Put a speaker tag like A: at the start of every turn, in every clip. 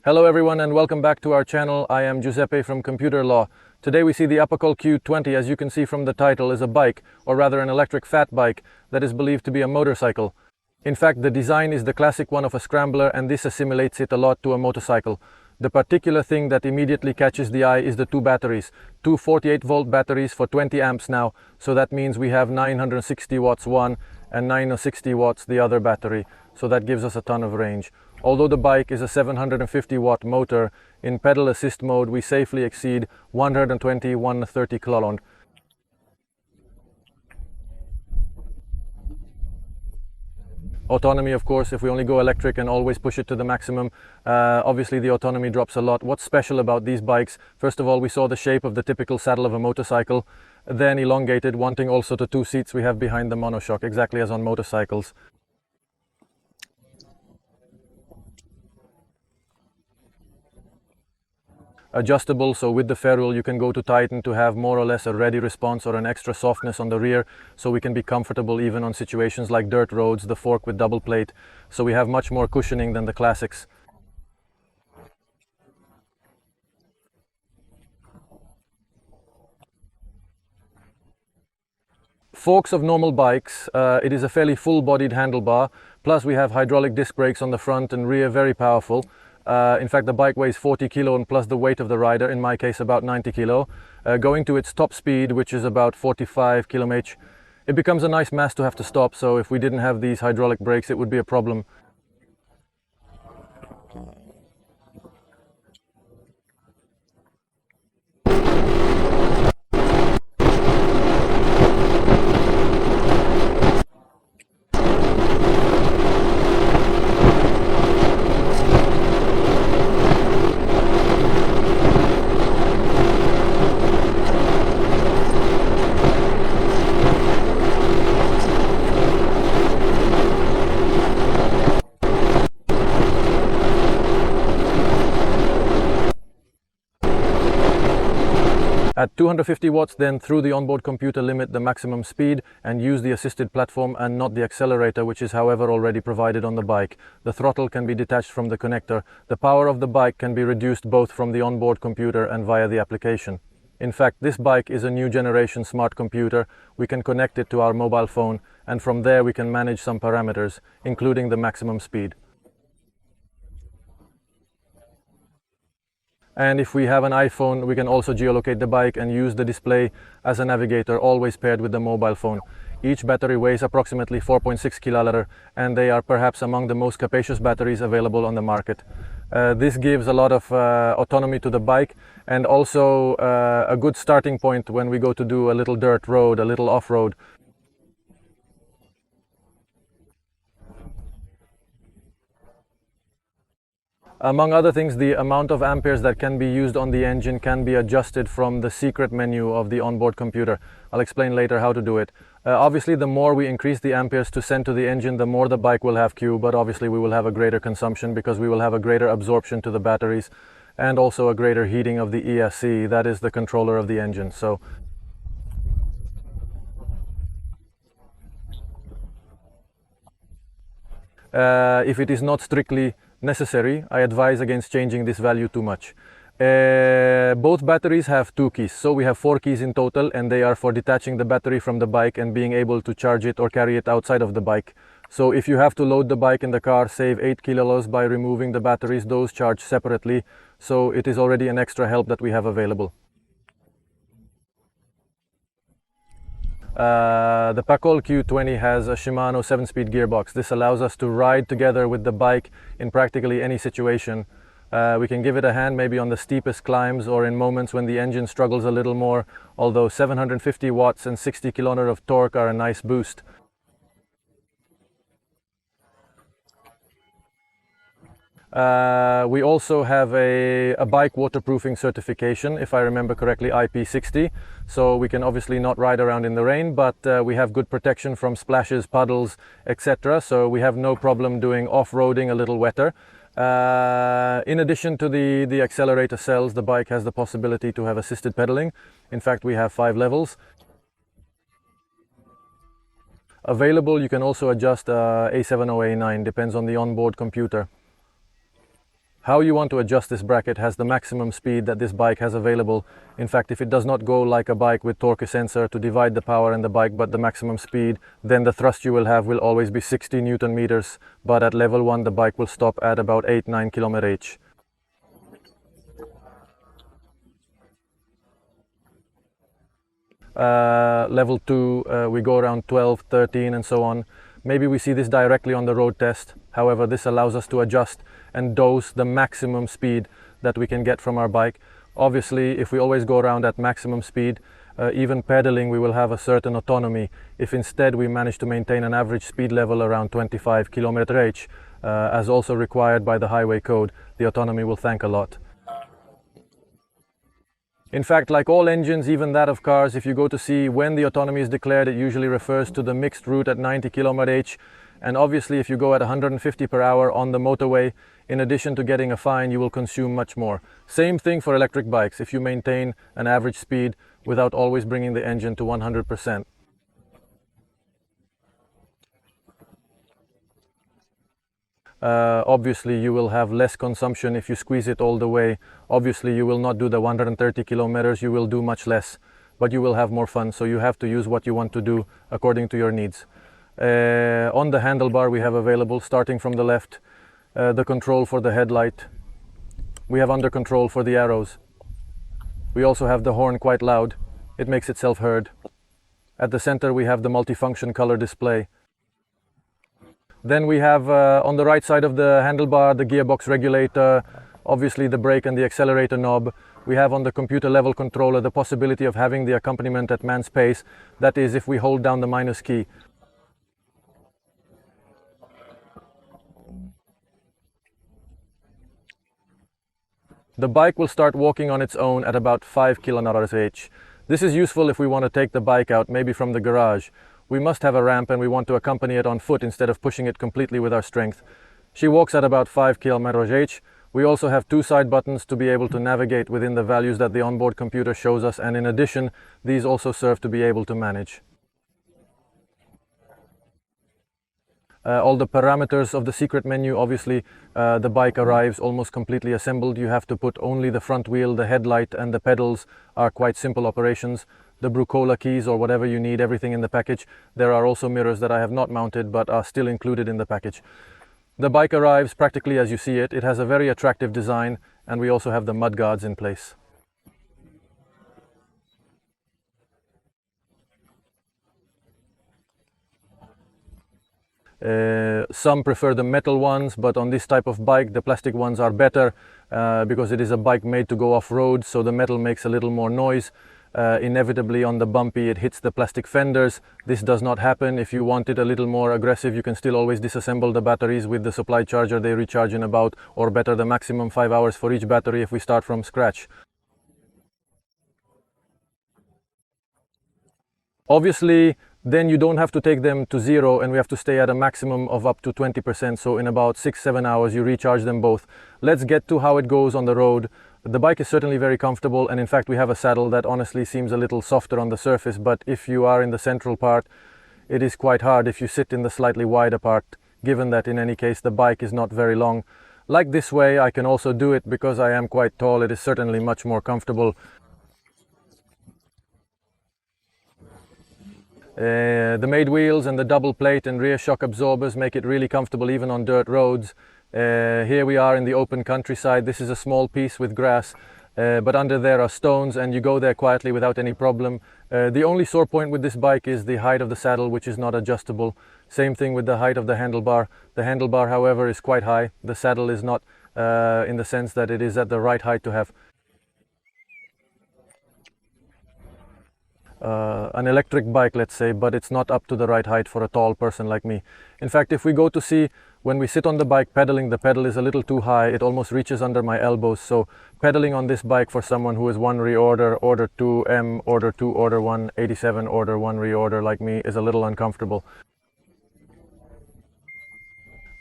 A: Hello everyone and welcome back to our channel. I am Giuseppe from Computer Law. Today we see the Vakole Q20, as you can see from the title, is a bike, or rather an electric fat bike, that is believed to be a motorcycle. In fact, the design is the classic one of a scrambler, and this assimilates it a lot to a motorcycle. The particular thing that immediately catches the eye is the two batteries. Two 48-volt batteries for 20 amps now, so that means we have 960 watts one and 960 watts the other battery, so that gives us a ton of range. Although the bike is a 750 watt motor, in pedal assist mode we safely exceed 120-130 km. Autonomy, of course, if we only go electric and always push it to the maximum, obviously the autonomy drops a lot. What's special about these bikes? First of all, we saw the shape of the typical saddle of a motorcycle, then elongated, wanting also the two seats we have behind the monoshock, exactly as on motorcycles. Adjustable, so with the ferrule you can go to tighten to have more or less a ready response or an extra softness on the rear, so we can be comfortable even on situations like dirt roads, the fork with double plate, so we have much more cushioning than the classics. Forks of normal bikes, it is a fairly full-bodied handlebar, plus we have hydraulic disc brakes on the front and rear, very powerful. In fact, the bike weighs 40 kilo and plus the weight of the rider, in my case about 90 kilo. Going to its top speed, which is about 45 km/h, it becomes a nice mass to have to stop, so if we didn't have these hydraulic brakes it would be a problem. At 250 watts, then through the onboard computer limit the maximum speed and use the assisted platform and not the accelerator, which is however already provided on the bike. The throttle can be detached from the connector. The power of the bike can be reduced both from the onboard computer and via the application. In fact, this bike is a new generation smart computer. We can connect it to our mobile phone, and from there we can manage some parameters, including the maximum speed. And if we have an iPhone, we can also geolocate the bike and use the display as a navigator, always paired with the mobile phone. Each battery weighs approximately 4.6 kiloliter, and they are perhaps among the most capacious batteries available on the market. This gives a lot of autonomy to the bike, and also a good starting point when we go to do a little dirt road, a little off-road. Among other things, the amount of amperes that can be used on the engine can be adjusted from the secret menu of the onboard computer. I'll explain later how to do it. Obviously, the more we increase the amperes to send to the engine, the more the bike will have Q, but obviously we will have a greater consumption because we will have a greater absorption to the batteries and also a greater heating of the ESC, that is the controller of the engine. So if it is not strictly necessary, I advise against changing this value too much. Both batteries have two keys, so we have 4 keys in total, and they are for detaching the battery from the bike and being able to charge it or carry it outside of the bike. So if you have to load the bike in the car, save 8 kilos by removing the batteries. Those charge separately, so it is already an extra help that we have available. The Vakole Q20 has a Shimano 7-speed gearbox. This allows us to ride together with the bike in practically any situation. We can give it a hand maybe on the steepest climbs or in moments when the engine struggles a little more, although 750 watts and 60 kN of torque are a nice boost. We also have a bike waterproofing certification, if I remember correctly, IP60, so we can obviously not ride around in the rain, but we have good protection from splashes, puddles, etc. So we have no problem doing off-roading a little wetter. In addition to the accelerator cells, the bike has the possibility to have assisted pedaling. In fact, we have 5 levels. Available, you can also adjust A7 or A9, depends on the onboard computer. How you want to adjust this bracket has the maximum speed that this bike has available. In fact, if it does not go like a bike with torque sensor to divide the power in the bike but the maximum speed, then the thrust you will have will always be 60 Newton meters, but at level 1 the bike will stop at about 8-9 km/h. Level 2 we go around 12, 13 and so on. Maybe we see this directly on the road test. However, this allows us to adjust and dose the maximum speed that we can get from our bike. Obviously, if we always go around at maximum speed, even pedaling, we will have a certain autonomy. If instead we manage to maintain an average speed level around 25 km/h, as also required by the highway code, the autonomy will thank a lot. In fact, like all engines, even that of cars, if you go to see when the autonomy is declared, it usually refers to the mixed route at 90 km/h. And obviously, if you go at 150 per hour on the motorway, in addition to getting a fine, you will consume much more. Same thing for electric bikes, if you maintain an average speed without always bringing the engine to 100%. Obviously you will have less consumption if you squeeze it all the way. Obviously you will not do the 130 kilometers, you will do much less, but you will have more fun, so you have to use what you want to do according to your needs. On the handlebar we have available, starting from the left, the control for the headlight. We have under control for the arrows. We also have the horn quite loud, it makes itself heard. At the center we have the multifunction color display. Then we have on the right side of the handlebar the gearbox regulator, obviously the brake and the accelerator knob. We have on the computer level controller the possibility of having the accompaniment at man's pace, that is if we hold down the minus key. The bike will start walking on its own at about 5 km/h. This is useful if we want to take the bike out, maybe from the garage. We must have a ramp and we want to accompany it on foot instead of pushing it completely with our strength. She walks at about 5 km/h. We also have two side buttons to be able to navigate within the values that the onboard computer shows us, and in addition, these also serve to be able to manage. All the parameters of the secret menu, obviously the bike arrives almost completely assembled. You have to put only the front wheel, the headlight and the pedals are quite simple operations. The Vakole keys or whatever you need, everything in the package. There are also mirrors that I have not mounted but are still included in the package. The bike arrives practically as you see it. It has a very attractive design, and we also have the mud guards in place. Some prefer the metal ones, but on this type of bike the plastic ones are better because it is a bike made to go off-road, so the metal makes a little more noise. Inevitably on the bumpy it hits the plastic fenders. This does not happen. If you want it a little more aggressive, you can still always disassemble the batteries with the supply charger. They recharge in about, or better, the maximum 5 hours for each battery if we start from scratch. Obviously then you don't have to take them to zero, and we have to stay at a maximum of up to 20%, so in about 6-7 hours you recharge them both. Let's get to how it goes on the road. The bike is certainly very comfortable, and in fact we have a saddle that honestly seems a little softer on the surface, but if you are in the central part it is quite hard if you sit in the slightly wider part, given that in any case the bike is not very long. Like this way I can also do it because I am quite tall. It is certainly much more comfortable. The made wheels and the double plate and rear shock absorbers make it really comfortable even on dirt roads. Here we are in the open countryside. This is a small piece with grass, but under there are stones and you go there quietly without any problem. The only sore point with this bike is the height of the saddle, which is not adjustable. Same thing with the height of the handlebar. The handlebar, however, is quite high. The saddle is not, in the sense that it is at the right height to have an electric bike, let's say, but it's not up to the right height for a tall person like me. In fact, if we go to see, when we sit on the bike pedaling, the pedal is a little too high. It almost reaches under my elbows, so pedaling on this bike for someone who is one reorder, order 2 M, order 2, order 1, 87, order 1 reorder like me is a little uncomfortable.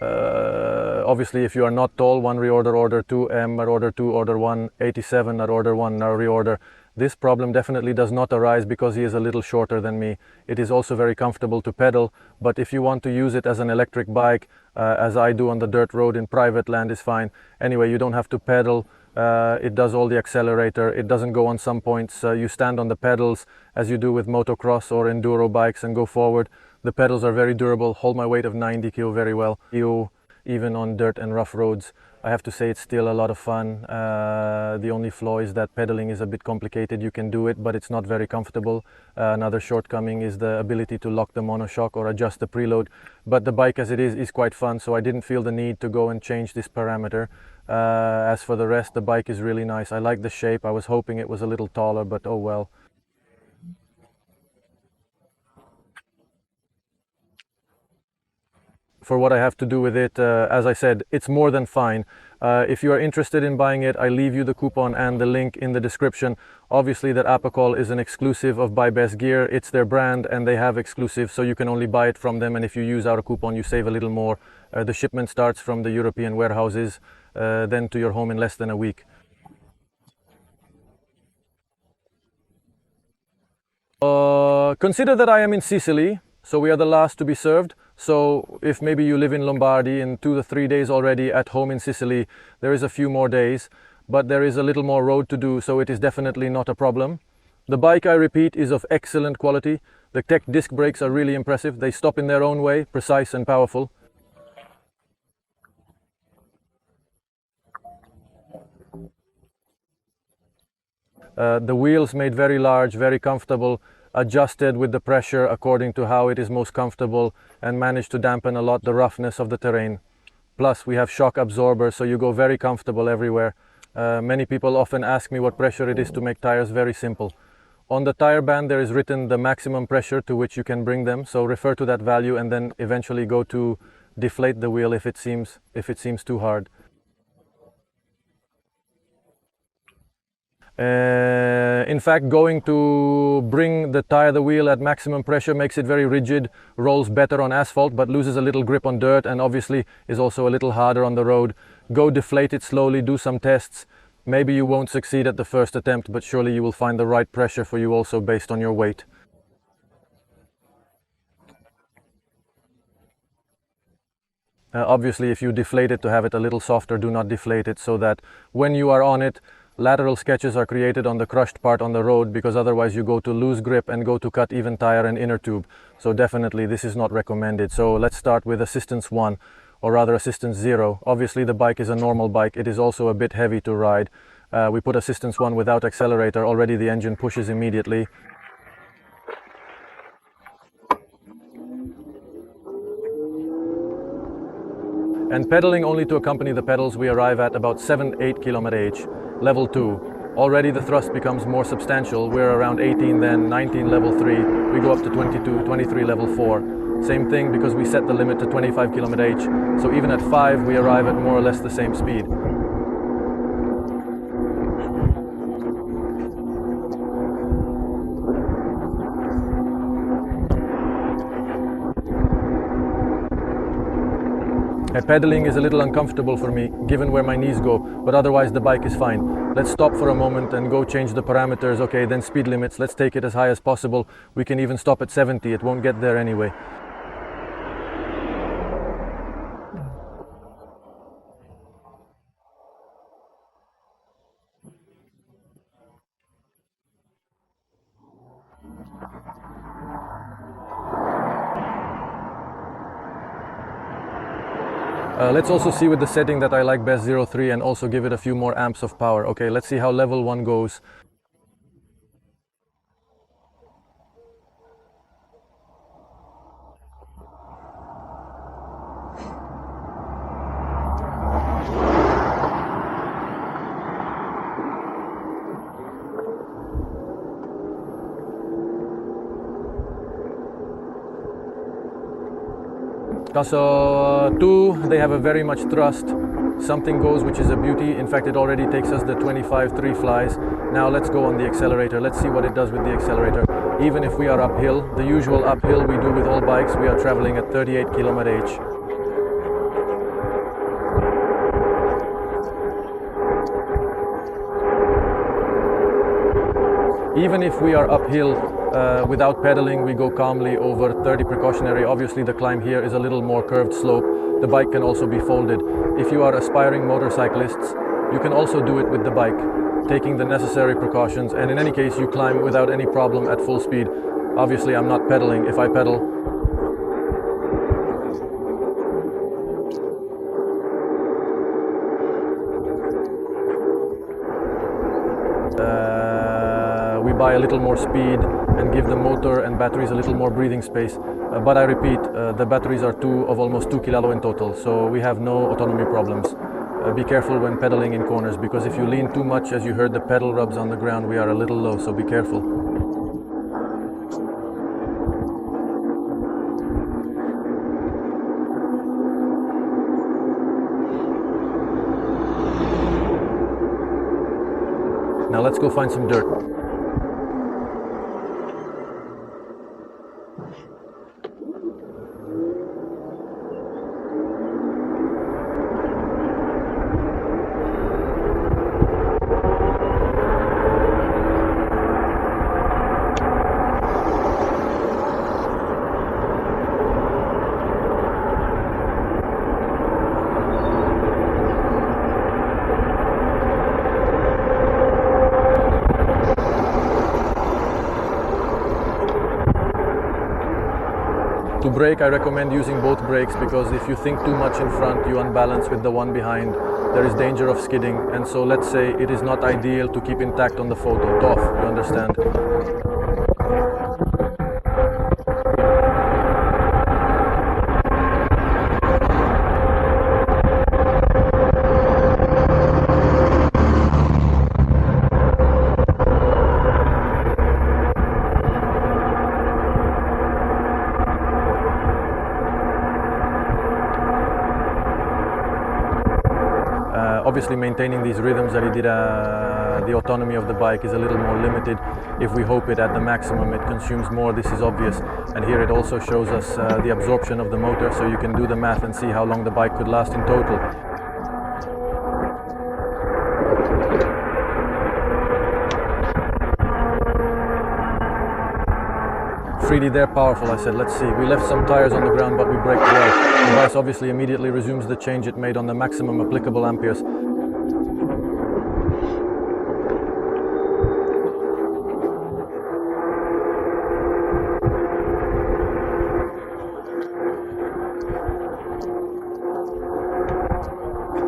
A: Obviously if you are not tall, one reorder, order 2 M, or order 2, order 1, 87, or order 1 reorder, This problem definitely does not arise because he is a little shorter than me. It is also very comfortable to pedal, but if you want to use it as an electric bike, as I do on the dirt road in private land, is fine. Anyway, you don't have to pedal. It does all the accelerator. It doesn't go on some points. You stand on the pedals as you do with motocross or enduro bikes and go forward. The pedals are very durable, hold my weight of 90 kg very well. Even on dirt and rough roads. I have to say it's still a lot of fun. The only flaw is that pedaling is a bit complicated. You can do it, but it's not very comfortable. Another shortcoming is the ability to lock the monoshock or adjust the preload. But the bike as it is quite fun, so I didn't feel the need to go and change this parameter. As for the rest, the bike is really nice. I like the shape. I was hoping it was a little taller, but oh well. For what I have to do with it, as I said, it's more than fine. If you are interested in buying it, I leave you the coupon and the link in the description. Obviously that Apacol is an exclusive of Buy Best Gear. It's their brand and they have exclusives, so you can only buy it from them, and if you use our coupon you save a little more. The shipment starts from the European warehouses, then to your home in less than a week. Consider that I am in Sicily, so we are the last to be served. So if maybe you live in Lombardy in 2 to 3 days already at home in Sicily, there is a few more days, but there is a little more road to do, so it is definitely not a problem. The bike, I repeat, is of excellent quality. The Tech disc brakes are really impressive. They stop in their own way, precise and powerful. The wheels made very large, very comfortable, adjusted with the pressure according to how it is most comfortable, and managed to dampen a lot the roughness of the terrain. Plus we have shock absorbers, so you go very comfortable everywhere. Many people often ask me what pressure it is to make tires. Very simple. On the tire band there is written the maximum pressure to which you can bring them, so refer to that value and then eventually go to deflate the wheel if it seems too hard. In fact, going to bring the wheel at maximum pressure makes it very rigid, rolls better on asphalt but loses a little grip on dirt, and obviously is also a little harder on the road. Go deflate it slowly, do some tests. Maybe you won't succeed at the first attempt, but surely you will find the right pressure for you also based on your weight. Obviously if you deflate it to have it a little softer, do not deflate it, so that when you are on it, lateral sketches are created on the crushed part on the road, because otherwise you go to lose grip and go to cut even tire and inner tube. So definitely this is not recommended. So let's start with assistance 1, or rather assistance 0. Obviously the bike is a normal bike. It is also a bit heavy to ride. We put assistance 1 without accelerator. Already the engine pushes immediately. And pedaling only to accompany the pedals, we arrive at about 7-8 km/h. Level 2. Already the thrust becomes more substantial. We're around 18 then, 19 level 3. We go up to 22, 23 level 4. Same thing because we set the limit to 25 km/h. So even at 5 we arrive at more or less the same speed. Pedaling is a little uncomfortable for me, given where my knees go, but otherwise the bike is fine. Let's stop for a moment and go change the parameters. Okay, then speed limits, let's take it as high as possible. We can even stop at 70, it won't get there anyway. Let's also see with the setting that I like best 03 and also give it a few more amps of power. Okay, let's see how level 1 goes. So 2, they have a very much thrust. Something goes, which is a beauty. In fact, it already takes us the 25 3 flies. Now let's go on the accelerator. Let's see what it does with the accelerator. Even if we are uphill, the usual uphill we do with all bikes, we are traveling at 38 km/h. Even if we are uphill, without pedaling, we go calmly over 30 precautionary. Obviously the climb here is a little more curved slope. The bike can also be folded. If you are aspiring motorcyclists, you can also do it with the bike, taking the necessary precautions, and in any case you climb without any problem at full speed. Obviously I'm not pedaling. If I pedal, we buy a little more speed and give the motor and batteries a little more breathing space. But I repeat, the batteries are almost 2 kilo in total, so we have no autonomy problems. Be careful when pedaling in corners, because if you lean too much, as you heard the pedal rubs on the ground, we are a little low, so be careful. Now let's go find some dirt. To brake, I recommend using both brakes, because if you think too much in front, you unbalance with the one behind. There is danger of skidding, and so let's say it is not ideal to keep intact on the photo. Tough, you understand? Obviously maintaining these rhythms that he did, the autonomy of the bike is a little more limited. If we hope it at the maximum, it consumes more, this is obvious. And here it also shows us the absorption of the motor, so you can do the math and see how long the bike could last in total. Freely, they're powerful, I said. Let's see. We left some tires on the ground, but we braked well. The device obviously immediately resumes the change it made on the maximum applicable amperes.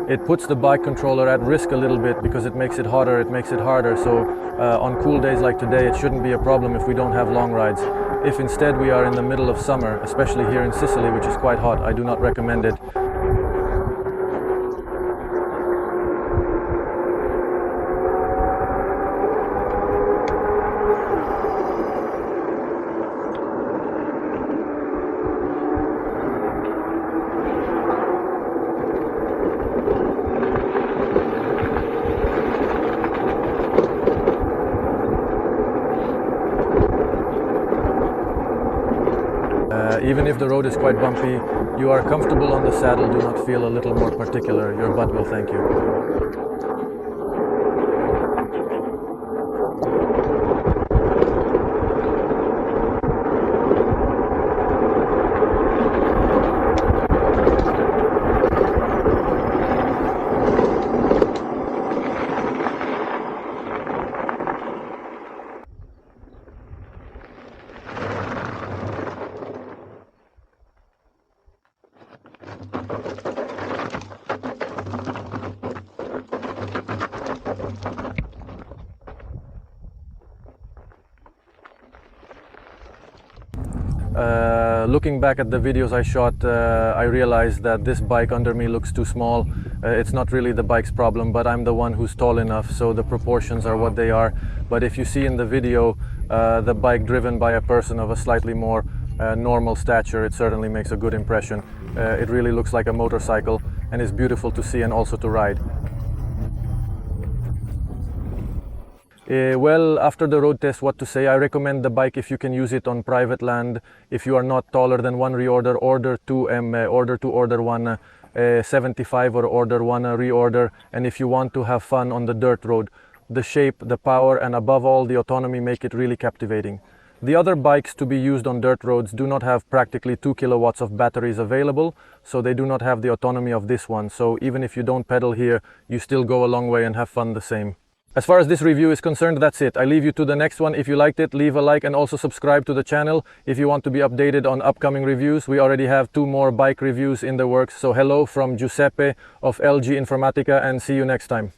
A: It puts the bike controller at risk a little bit because it makes it hotter, So on cool days like today, it shouldn't be a problem if we don't have long rides. If instead we are in the middle of summer, especially here in Sicily, which is quite hot, I do not recommend it. Even if the road is quite bumpy, you are comfortable on the saddle, do not feel a little more particular. Your butt will thank you. Looking back at the videos I shot, I realized that this bike under me looks too small. It's not really the bike's problem, but I'm the one who's tall enough, so the proportions are what they are. But if you see in the video the bike driven by a person of a slightly more normal stature, it certainly makes a good impression. It really looks like a motorcycle and is beautiful to see and also to ride. Well, after the road test, what to say? I recommend the bike if you can use it on private land. If you are not taller than one reorder, order two order one 75 or order one reorder. And if you want to have fun on the dirt road, the shape, the power, and above all, the autonomy make it really captivating. The other bikes to be used on dirt roads do not have practically 2 kilowatts of batteries available, so they do not have the autonomy of this one. So even if you don't pedal here, you still go a long way and have fun the same. As far as this review is concerned, that's it. I leave you to the next one. If you liked it, leave a like and also subscribe to the channel if you want to be updated on upcoming reviews. We already have 2 more bike reviews in the works. So hello from Giuseppe of LG Informatica, and see you next time.